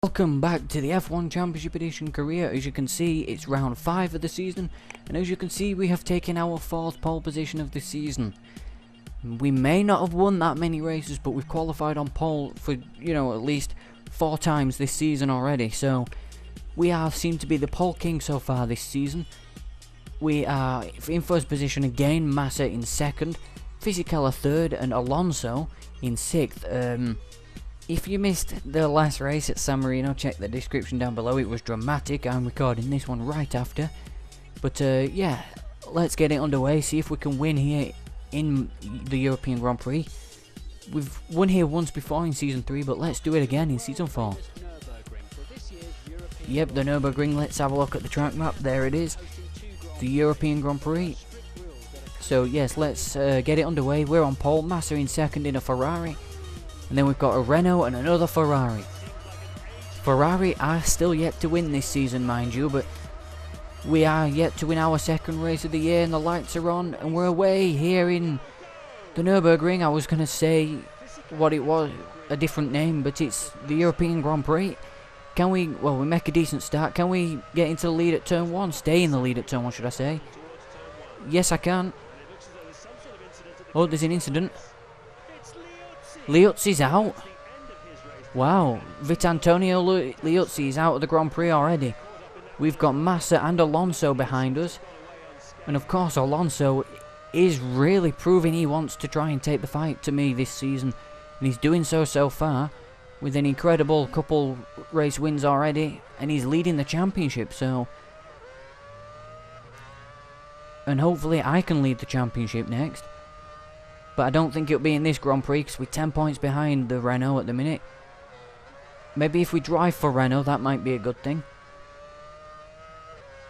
Welcome back to the F1 Championship Edition career. As you can see, it's round 5 of the season, and as you can see, we have taken our 4th pole position of the season. We may not have won that many races, but we've qualified on pole for, at least 4 times this season already, so we have seemed to be the pole king so far this season. We are in first position again, Massa in 2nd, Fisichella 3rd, and Alonso in 6th. If you missed the last race at San Marino, check the description down below. It was dramatic. I'm recording this one right after. But yeah, let's get it underway. See if we can win here in the European Grand Prix. We've won here once before in Season 3, but let's do it again in Season 4. Yep, the Nürburgring. Let's have a look at the track map. There it is. The European Grand Prix. So yes, let's get it underway. We're on pole. Massa in 2nd in a Ferrari. And then we've got a Renault and another Ferrari. Ferrari are still yet to win this season, mind you, but we are yet to win our 2nd race of the year, and the lights are on, and we're away here in the Nürburgring. I was going to say what it was, a different name, but it's the European Grand Prix. Can we, well, we make a decent start. Can we get into the lead at turn 1? Stay in the lead at turn 1, should I say? Yes, I can. Oh, there's an incident. Liuzzi's out. Wow, Vitantonio Liuzzi is out of the Grand Prix already. We've got Massa and Alonso behind us. And of course, Alonso is really proving he wants to try and take the fight to me this season. And he's doing so far, with an incredible couple race wins already. And he's leading the championship, so... And hopefully I can lead the championship next. But I don't think it'll be in this Grand Prix, because we're 10 points behind the Renault at the minute. Maybe if we drive for Renault, that might be a good thing.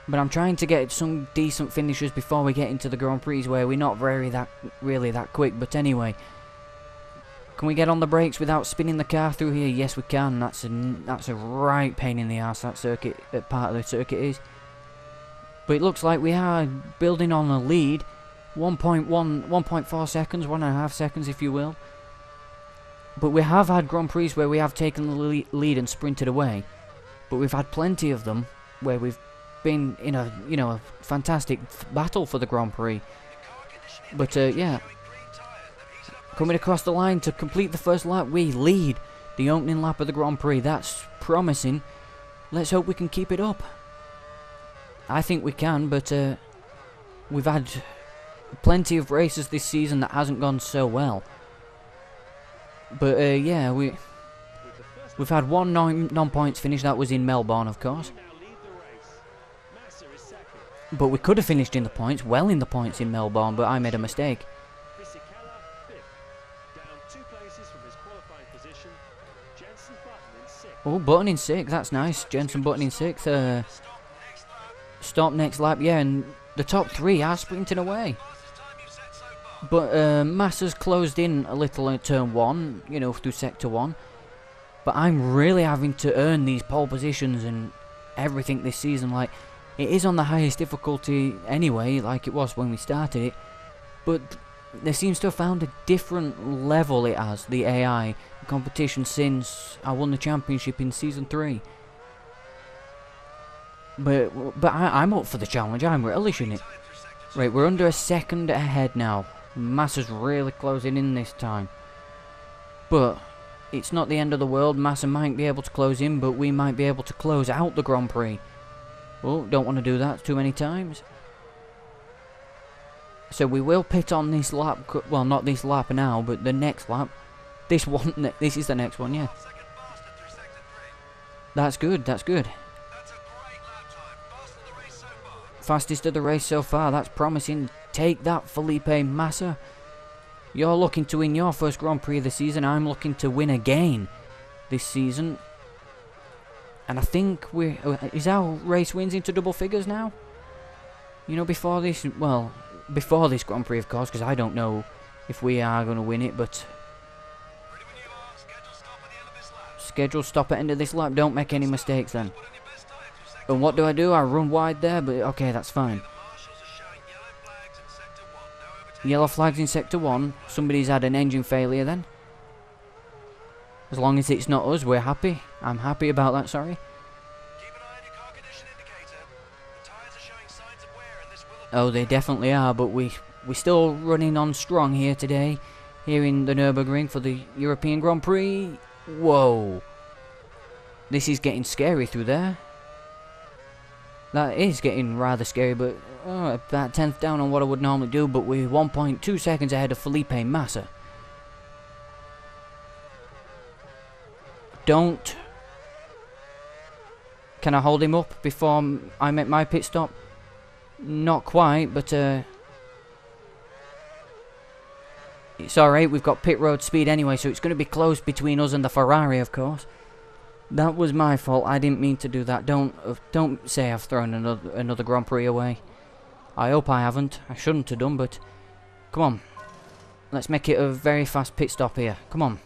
But I'm trying to get some decent finishes before we get into the Grand Prix, where we're not really that quick. But anyway, can we get on the brakes without spinning the car through here? Yes, we can. That's a right pain in the arse, that circuit, part of the circuit is. But it looks like we are building on a lead. 1.4 seconds, 1.5 seconds if you will. But we have had Grand Prix where we have taken the lead and sprinted away. But we've had plenty of them where we've been in a, a fantastic battle for the Grand Prix. But yeah, coming across the line to complete the first lap, we lead the opening lap of the Grand Prix. That's promising. Let's hope we can keep it up. I think we can, but we've had plenty of races this season that hasn't gone so well. But yeah, we've had one non-points finish. That was in Melbourne, of course. But we could have finished in the points, well in the points in Melbourne, but I made a mistake. Oh, Button in 6th, that's nice. Jensen Button in 6th. Stop next lap, yeah, and the top 3 are sprinting away. But Massa's closed in a little at turn 1, through sector 1. But I'm really having to earn these pole positions and everything this season. Like, it is on the highest difficulty anyway, like it was when we started it. But there seems to have found a different level it has, the AI, the competition, since I won the championship in Season 3. But I'm up for the challenge, I'm relishing it. Right, we're under a second ahead now. Massa's really closing in this time. But it's not the end of the world. Massa might be able to close in, but we might be able to close out the Grand Prix. Oh, don't want to do that too many times. So we will pit on this lap. Well, not this lap now, but the next lap. This one, this is the next one, yeah. That's good, that's good. Fastest of the race so far, that's promising. Take that, Felipe Massa. You're looking to win your first Grand Prix of the season. I'm looking to win again this season. And I think is our race wins into double figures now? Before this, well, before this Grand Prix, of course, because I don't know if we are going to win it, but... Scheduled stop at end of this lap. Don't make any mistakes then. And what do? I run wide there, but okay, that's fine. Yellow flags in sector 1. Somebody's had an engine failure then. As long as it's not us, we're happy. I'm happy about that, sorry. Keep an eye on your car condition indicator. The tyres are showing signs of wear and this will... Oh, they definitely are, but we're still running on strong here today. Here in the Nürburgring for the European Grand Prix. Whoa. This is getting scary through there. That is getting rather scary, but about 10th down on what I would normally do, but we're 1.2 seconds ahead of Felipe Massa. Don't. Can I hold him up before I make my pit stop? Not quite, but it's alright, we've got pit road speed anyway, so it's going to be close between us and the Ferrari, of course. That was my fault, I didn't mean to do that. Don't say I've thrown another Grand Prix away. I hope I haven't, I shouldn't have done, but come on. Let's make it a very fast pit stop here, come on.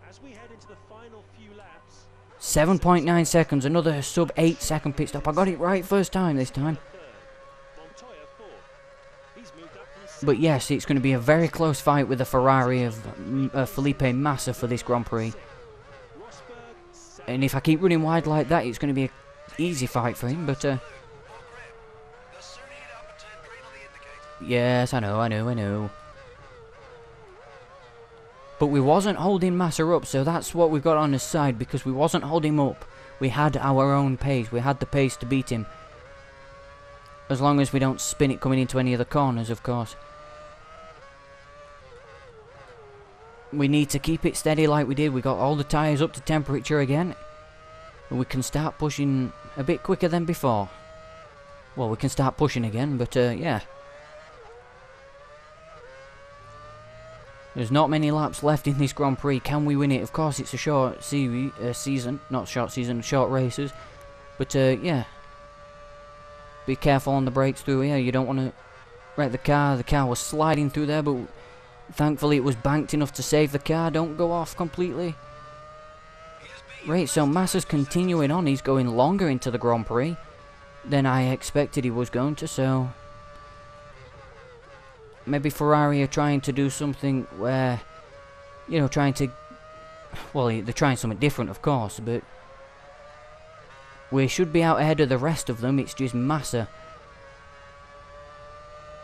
As we head into the final few laps, 7.9 seconds, another sub 8 second pit stop. I got it right first time this time. But yes, it's going to be a very close fight with the Ferrari of Felipe Massa for this Grand Prix. And if I keep running wide like that, it's going to be an easy fight for him, but yes, I know. But we wasn't holding Massa up, so that's what we've got on his side, because we wasn't holding him up. We had our own pace, we had the pace to beat him. As long as we don't spin it coming into any of the corners, of course. We need to keep it steady like we did. We got all the tyres up to temperature again. And we can start pushing a bit quicker than before. Well, we can start pushing again, but yeah. There's not many laps left in this Grand Prix. Can we win it? Of course, it's a short season. Not short season, short races. But yeah. Be careful on the brakes through here. You don't want to wreck the car. The car was sliding through there, but thankfully it was banked enough to save the car. Don't go off completely. Right, so Massa's continuing on. He's going longer into the Grand Prix than I expected he was going to, so maybe Ferrari are trying to do something where, you know, well, they're trying something different, of course, but we should be out ahead of the rest of them. It's just Massa.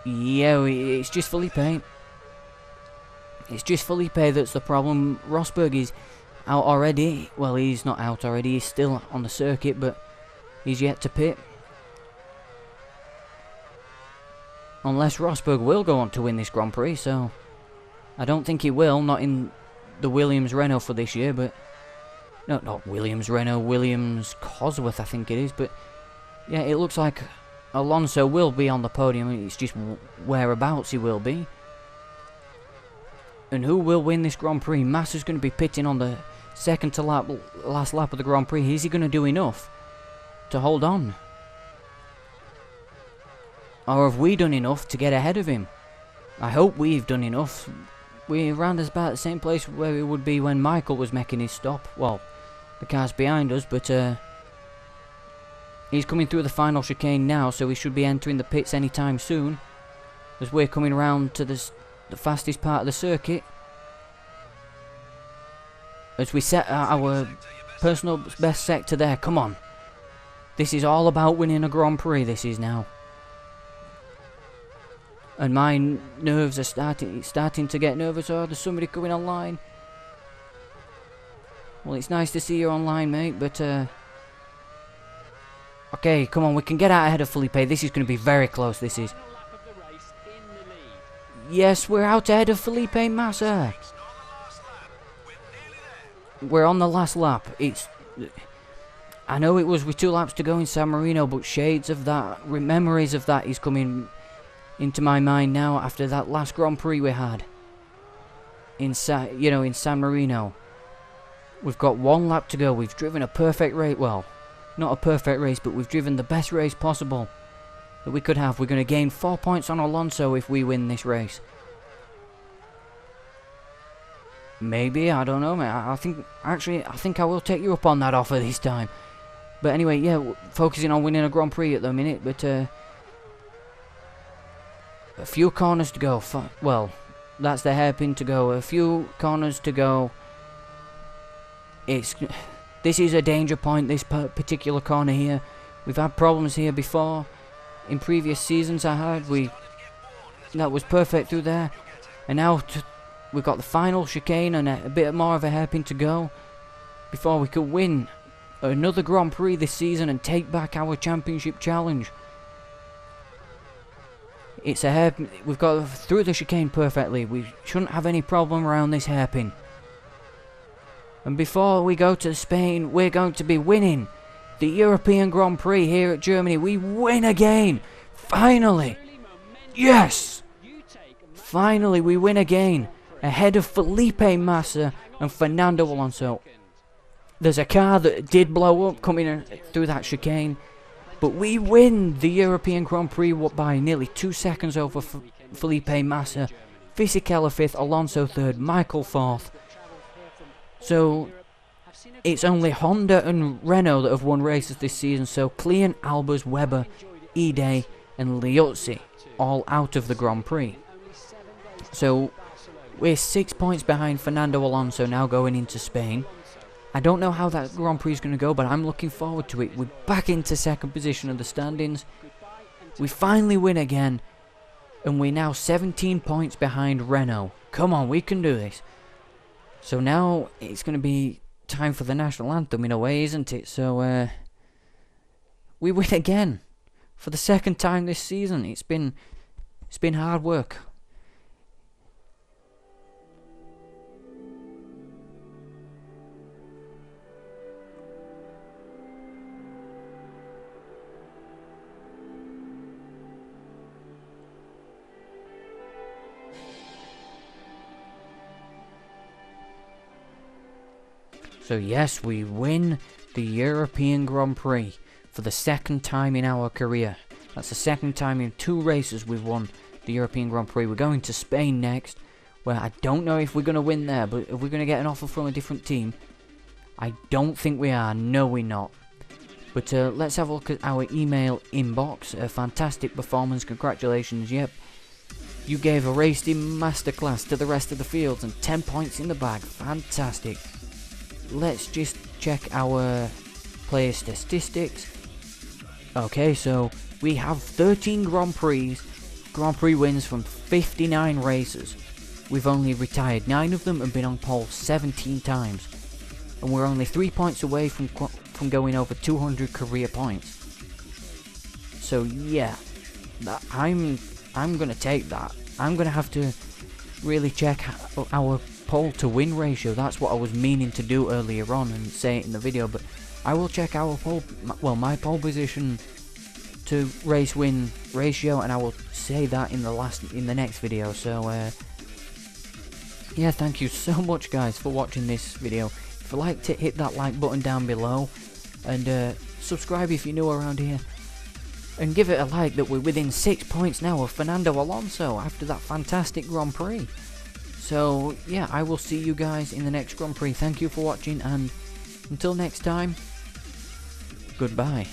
Yeah, it's just Felipe. It's just Felipe that's the problem. Rosberg is out already. Well, he's not out already. He's still on the circuit, but he's yet to pit. Unless Rosberg will go on to win this Grand Prix, so I don't think he will. Not in the Williams Renault for this year, but no, not Williams Renault, Williams Cosworth, I think it is. But yeah, it looks like Alonso will be on the podium. It's just whereabouts he will be. And who will win this Grand Prix? Massa's going to be pitting on the second to last lap of the Grand Prix. Is he going to do enough to hold on? Or have we done enough to get ahead of him? I hope we've done enough. We're around about the same place where we would be when Michael was making his stop. Well, the car's behind us, but he's coming through the final chicane now, so we should be entering the pits anytime soon, as we're coming around to the fastest part of the circuit. As we set our personal best sector there. Come on. This is all about winning a Grand Prix, this is now. And my nerves are starting to get nervous. Oh, there's somebody coming online. Well, it's nice to see you online, mate, but okay, come on, we can get out ahead of Felipe. This is going to be very close, this is. Yes, we're out ahead of Felipe Massa. We're on the last lap. I know it was with 2 laps to go in San Marino, but shades of that, memories of that is coming into my mind now after that last Grand Prix we had in San Marino. We've got 1 lap to go. We've driven a perfect race. Well, not a perfect race, but we've driven the best race possible that we could have. We're going to gain 4 points on Alonso if we win this race. Maybe, I don't know, mate. I think I will take you up on that offer this time. But anyway, yeah, focusing on winning a Grand Prix at the minute, but a few corners to go. Well, that's the hairpin to go. A few corners to go. This This is a danger point, this particular corner here. We've had problems here before. In previous seasons that was perfect through there. And now we've got the final chicane and a bit more of a hairpin to go before we could win another Grand Prix this season and take back our championship challenge. It's a hairpin. We've got through the chicane perfectly. We shouldn't have any problem around this hairpin. And before we go to Spain, we're going to be winning the European Grand Prix here at Germany. We win again! Finally! Yes! Finally, we win again, ahead of Felipe Massa and Fernando Alonso. There's a car that did blow up coming through that chicane, but we win the European Grand Prix by nearly 2 seconds over Felipe Massa. Fisichella 5th, Alonso 3rd, Michael 4th. So it's only Honda and Renault that have won races this season, so Klein, Albers, Webber, Ide and Liuzzi all out of the Grand Prix. So we're 6 points behind Fernando Alonso now going into Spain. I don't know how that Grand Prix is going to go, but I'm looking forward to it. We're back into second position of the standings. We finally win again, and we're now 17 points behind Renault. Come on, we can do this. So now it's going to be time for the national anthem in a way, isn't it? So we win again for the second time this season. It's been hard work. So yes, we win the European Grand Prix for the second time in our career. That's the second time in 2 races we've won the European Grand Prix. We're going to Spain next, where I don't know if we're going to win there, but if we're going to get an offer from a different team, I don't think we are. No, we're not. But let's have a look at our email inbox. A fantastic performance. Congratulations. Yep. You gave a racing masterclass to the rest of the fields and 10 points in the bag. Fantastic. Let's just check our player statistics. Okay, so we have 13 Grand Prix wins from 59 races. We've only retired 9 of them and been on pole 17 times. And we're only 3 points away from going over 200 career points. So yeah, I'm gonna take that. I'm gonna have to really check our pole to win ratio. That's what I was meaning to do earlier on and say it in the video, but I will check our pole, well, my pole position to race win ratio, and I will say that in the next video. So yeah, thank you so much guys for watching this video. If you liked it, hit that like button down below, and subscribe if you're new around here, and give it a like that we're within 6 points now of Fernando Alonso after that fantastic Grand Prix. So yeah, I will see you guys in the next Grand Prix. Thank you for watching, and until next time, goodbye.